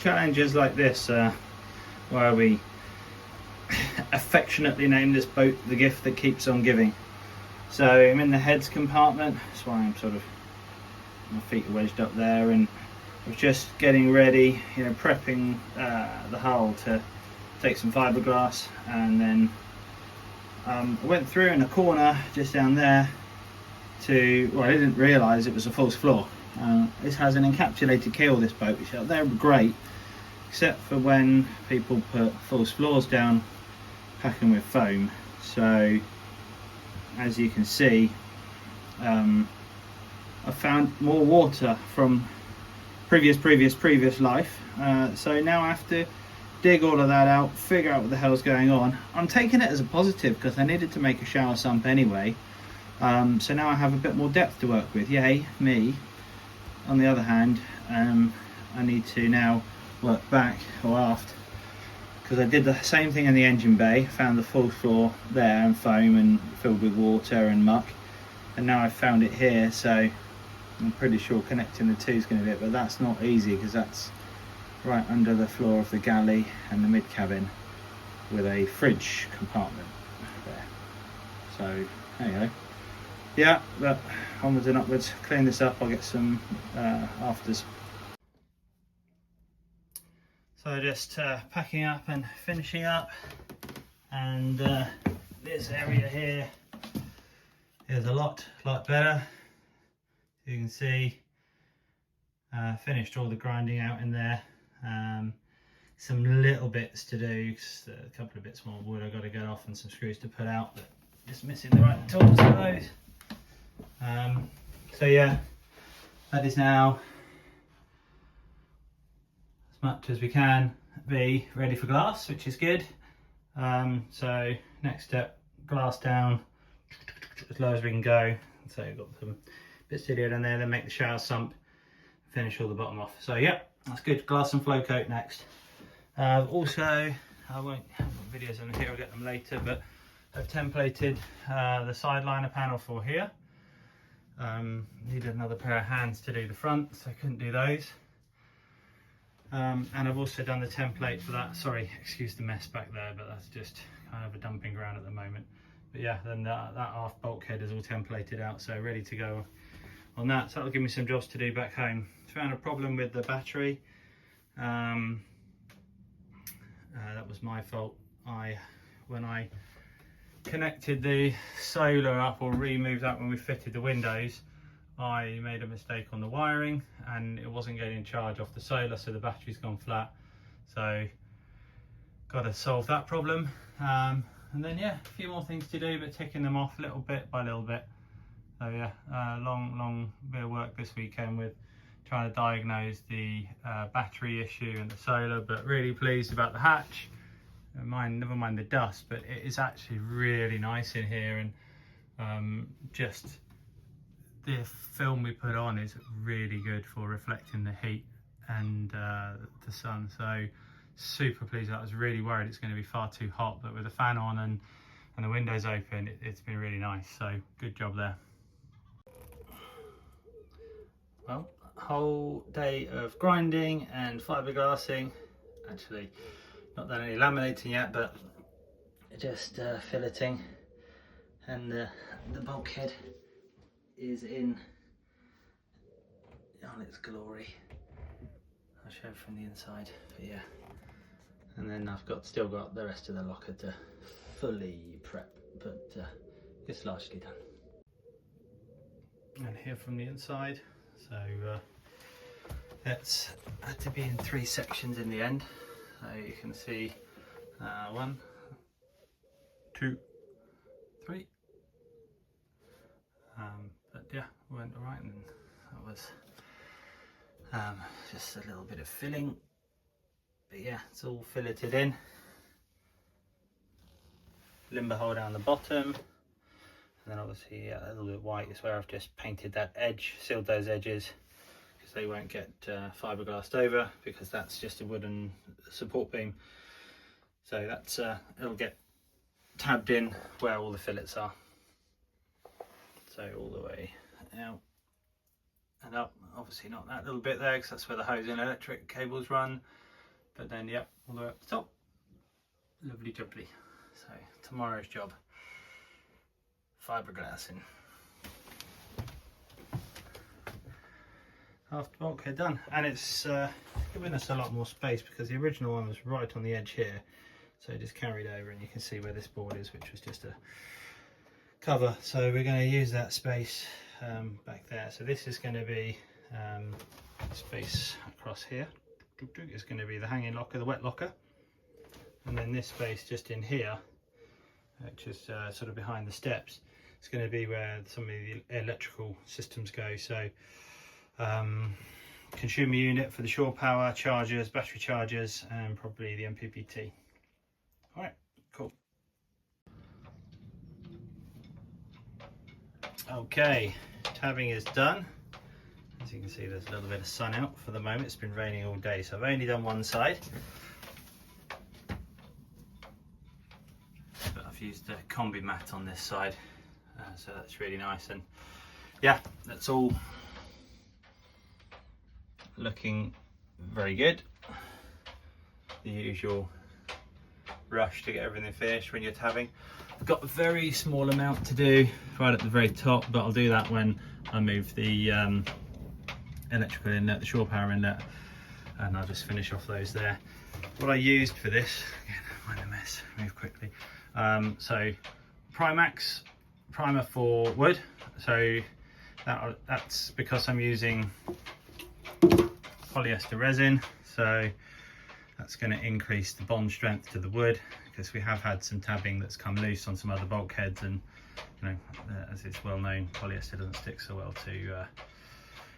challenges like this why we affectionately name this boat the gift that keeps on giving. So I'm in the heads compartment, that's why I'm sort of, my feet are wedged up there, and I was just getting ready, you know, prepping the hull to take some fiberglass, and then I went through in a corner just down there to, well, I didn't realise it was a false floor. This has an encapsulated keel, this boat, which they're great, except for when people put false floors down, packing with foam. So as you can see, I found more water from previous life, so now I have to dig all of that out, figure out what the hell's going on. I'm taking it as a positive because I needed to make a shower sump anyway, so now I have a bit more depth to work with. Yay me. On the other hand, I need to now work back or aft, because I did the same thing in the engine bay, found the full floor there and foam and filled with water and muck, and now I've found it here, so I'm pretty sure connecting the two is going to be it, but that's not easy because that's right under the floor of the galley and the mid cabin with a fridge compartment there. So there you go. Yeah, but onwards and upwards, clean this up, I'll get some afters. So just packing up and finishing up, and this area here is a lot better. You can see finished all the grinding out in there. Some little bits to do, a couple of bits more wood I've got to get off and some screws to put out, but just missing the right tools for those. So yeah, that is now as much as we can be ready for glass, which is good. So next step, glass down as low as we can go. So we've got some bits to do down there, then make the shower sump, finish all the bottom off. So yeah, that's good. Glass and flow coat next. Also, I won't have videos on here, I'll get them later, but I've templated the side liner panel for here. Needed another pair of hands to do the front, so I couldn't do those. And I've also done the template for that. Sorry, excuse the mess back there, but that's just kind of a dumping ground at the moment. But yeah, then that aft bulkhead is all templated out, so ready to go on that. So that'll give me some jobs to do back home. Found a problem with the battery. That was my fault. When I connected the solar up, or removed that when we fitted the windows, I made a mistake on the wiring and it wasn't getting charge off the solar, so the battery's gone flat. So got to solve that problem, and then yeah, a few more things to do, but ticking them off little bit by little bit. So yeah, long bit of work this weekend with trying to diagnose the battery issue and the solar, but really pleased about the hatch. Never mind the dust, but it is actually really nice in here, and just the film we put on is really good for reflecting the heat and the sun. So super pleased. I was really worried it's going to be far too hot, but with the fan on and the windows open, it's been really nice. So good job there. Well, whole day of grinding and fiberglassing. Actually, not done any laminating yet, but just filleting, and the bulkhead is in on its glory. I'll show from the inside, but yeah. And then I've still got the rest of the locker to fully prep, but it's largely done. And here from the inside, so it's had to be in 3 sections in the end. So you can see 1, 2, 3. But yeah, went all right, and that was just a little bit of filling. But yeah, it's all filleted in. Limber hole down the bottom, and then obviously a little bit white is where I've just painted that edge, sealed those edges, because they won't get fiberglassed over, because that's just a wooden support beam. So that's it'll get tabbed in where all the fillets are. So all the way out and up, obviously not that little bit there, because that's where the hose and electric cables run. but then yep, all the way up the top. Lovely jubbly. So tomorrow's job, fiberglassing. Half the bulkhead done, and it's giving us a lot more space because the original one was right on the edge here, so it just carried over, and you can see where this board is, which was just a cover. So we're going to use that space back there. So this is going to be space across here. It's going to be the hanging locker, the wet locker, and then this space just in here, which is sort of behind the steps, it's going to be where some of the electrical systems go. So consumer unit for the shore power, chargers, battery chargers, and probably the MPPT. All right, cool. Okay, tabbing is done. As you can see, there's a little bit of sun out for the moment. It's been raining all day, so I've only done one side, but I've used a combi mat on this side, so that's really nice. And yeah, that's all looking very good. The usual rush to get everything finished when you're tabbing. I've got a very small amount to do right at the very top, but I'll do that when I move the electrical inlet, the shore power inlet, and I'll just finish off those there. What I used for this, again, mind the mess, move quickly. So Primax primer for wood. So that's because I'm using polyester resin, so that's going to increase the bond strength to the wood, because we have had some tabbing that's come loose on some other bulkheads, and you know, as it's well known, polyester doesn't stick so well to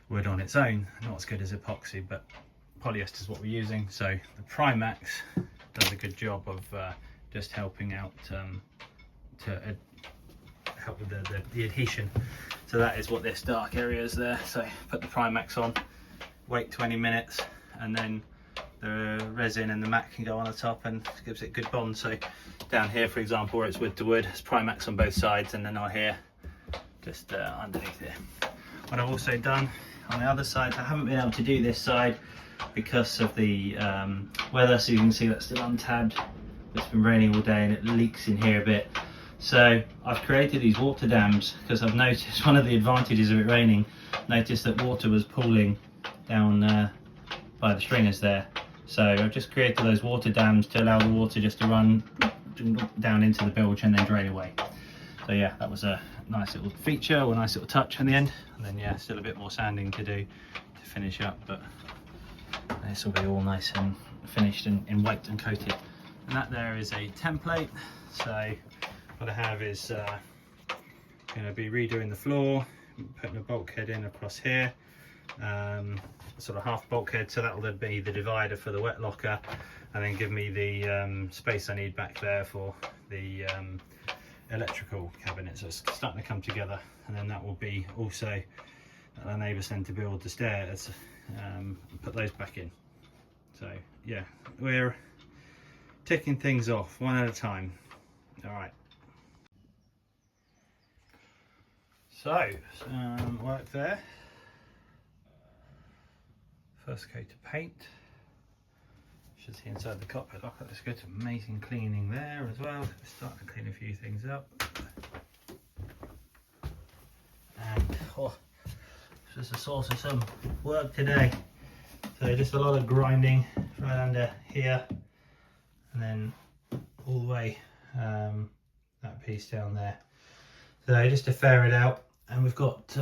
wood on its own. Not as good as epoxy, but polyester is what we're using. So the Primax does a good job of just helping out to help with the adhesion. So that is what this dark area is there. So put the Primax on, wait 20 minutes, and then the resin and the mat can go on the top and gives it good bond. So down here, for example, where it's wood to wood, it's Primax on both sides, and then on here, just underneath here. What I've also done on the other side, I haven't been able to do this side because of the weather, so you can see that's still untabbed. It's been raining all day and it leaks in here a bit. So I've created these water dams because I've noticed one of the advantages of it raining, noticed that water was pooling down by the stringers there. So I've just created those water dams to allow the water just to run down into the bilge and then drain away. So yeah, that was a nice little feature, or a nice little touch in the end. And then yeah, still a bit more sanding to do to finish up, but this will be all nice and finished and wiped and coated. And that there is a template. So what I have is going to be redoing the floor, putting a bulkhead in across here, sort of half bulkhead, so that will be the divider for the wet locker, and then give me the space I need back there for the electrical cabinet. So it's starting to come together, and then that will be also enable us then to build the stairs, put those back in. So yeah, we're ticking things off one at a time. All right, so work there. First coat of paint. Should see inside the cockpit. Look at this good, amazing cleaning there as well. Starting to clean a few things up. And oh, it's just a source of some work today. So just a lot of grinding right under here, and then all the way that piece down there. So just to fair it out, and we've got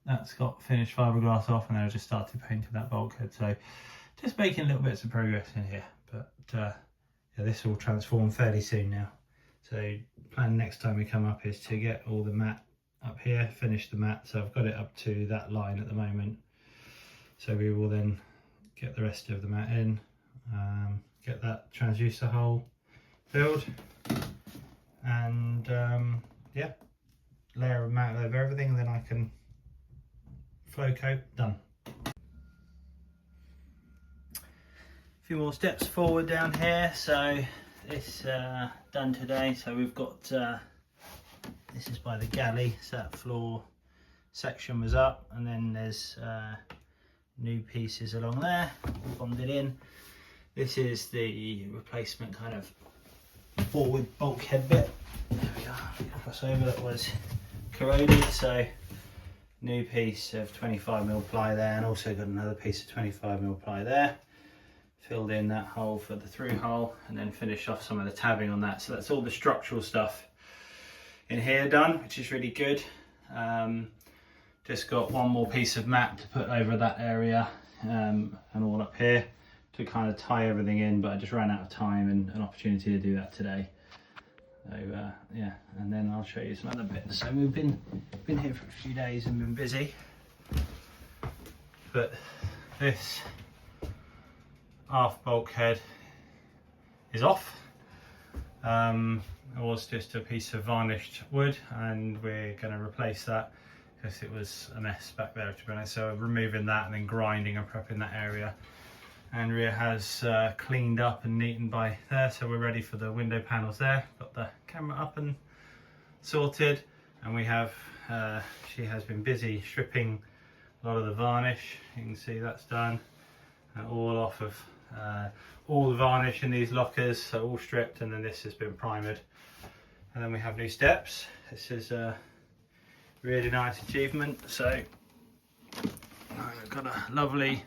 that's got finished fiberglass off, and then I just started painting that bulkhead. So just making little bits of progress in here, but yeah, this will transform fairly soon now. So plan next time we come up is to get all the mat up here, finish the mat. So I've got it up to that line at the moment. So we will then get the rest of the mat in, get that transducer hole filled, and yeah, layer a mat over everything, and then I can flow coat, done. A few more steps forward down here. So this done today. So we've got this is by the galley, so that floor section was up, and then there's new pieces along there bonded in. This is the replacement kind of forward bulkhead bit. There we are, crossover that was corroded, so new piece of 25mm ply there, and also got another piece of 25mm ply there. Filled in that hole for the through hole, and then finished off some of the tabbing on that. So that's all the structural stuff in here done, which is really good. Just got one more piece of mat to put over that area, and all up here to kind of tie everything in, but I just ran out of time and an opportunity to do that today. So yeah, and then I'll show you some other bits. So we've been here for a few days and been busy, but this aft bulkhead is off. It was just a piece of varnished wood, and we're going to replace that because it was a mess back there, to be honest. So removing that and then grinding and prepping that area. Andrea has cleaned up and neatened by there, so we're ready for the window panels there. Got the camera up and sorted, and we have she has been busy stripping a lot of the varnish. You can see that's done, and all off of all the varnish in these lockers, so all stripped, and then this has been primered. And then we have new steps. This is a really nice achievement. So I've got a lovely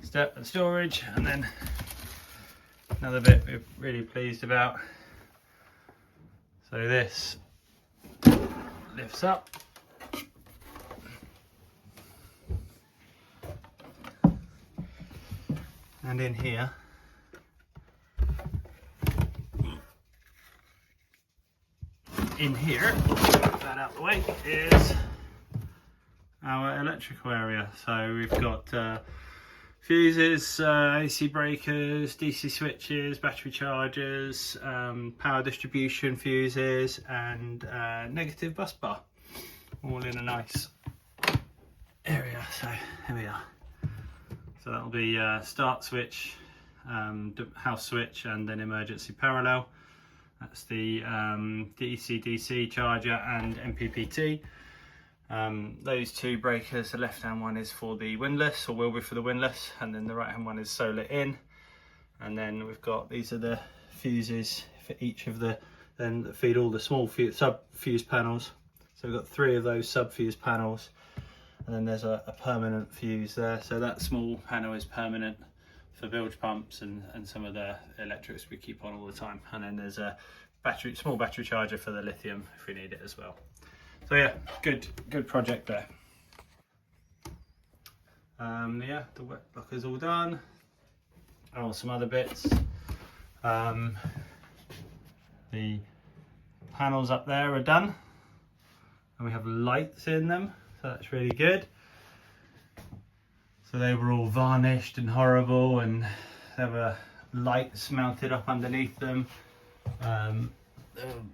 step and storage, and then another bit we're really pleased about. So this lifts up, and in here get that out the way, is our electrical area. So we've got fuses, AC breakers, DC switches, battery chargers, power distribution fuses, and negative bus bar, all in a nice area. So here we are. So that'll be start switch, house switch, and then emergency parallel. That's the DC charger and MPPT. Those two breakers, the left hand one is for the windlass, or will be for the windlass, and then the right hand one is solar in. And then we've got, these are the fuses for each of the, then that feed all the small sub fuse panels. So we've got 3 of those sub fuse panels, and then there's a permanent fuse there. So that small panel is permanent for bilge pumps and some of the electrics we keep on all the time. And then there's a small battery charger for the lithium if we need it as well. So yeah, good project there. Yeah, the wet blocker's all done. Oh, some other bits. The panels up there are done, and we have lights in them, so that's really good. So they were all varnished and horrible, and there were lights mounted up underneath them.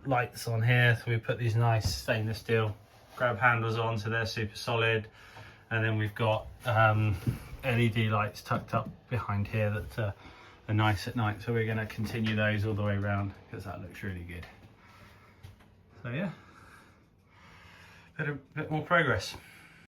Lights on here, so we put these nice stainless steel grab handles on, so they're super solid. And then we've got LED lights tucked up behind here that are nice at night, so we're going to continue those all the way around because that looks really good. So yeah, bit more progress.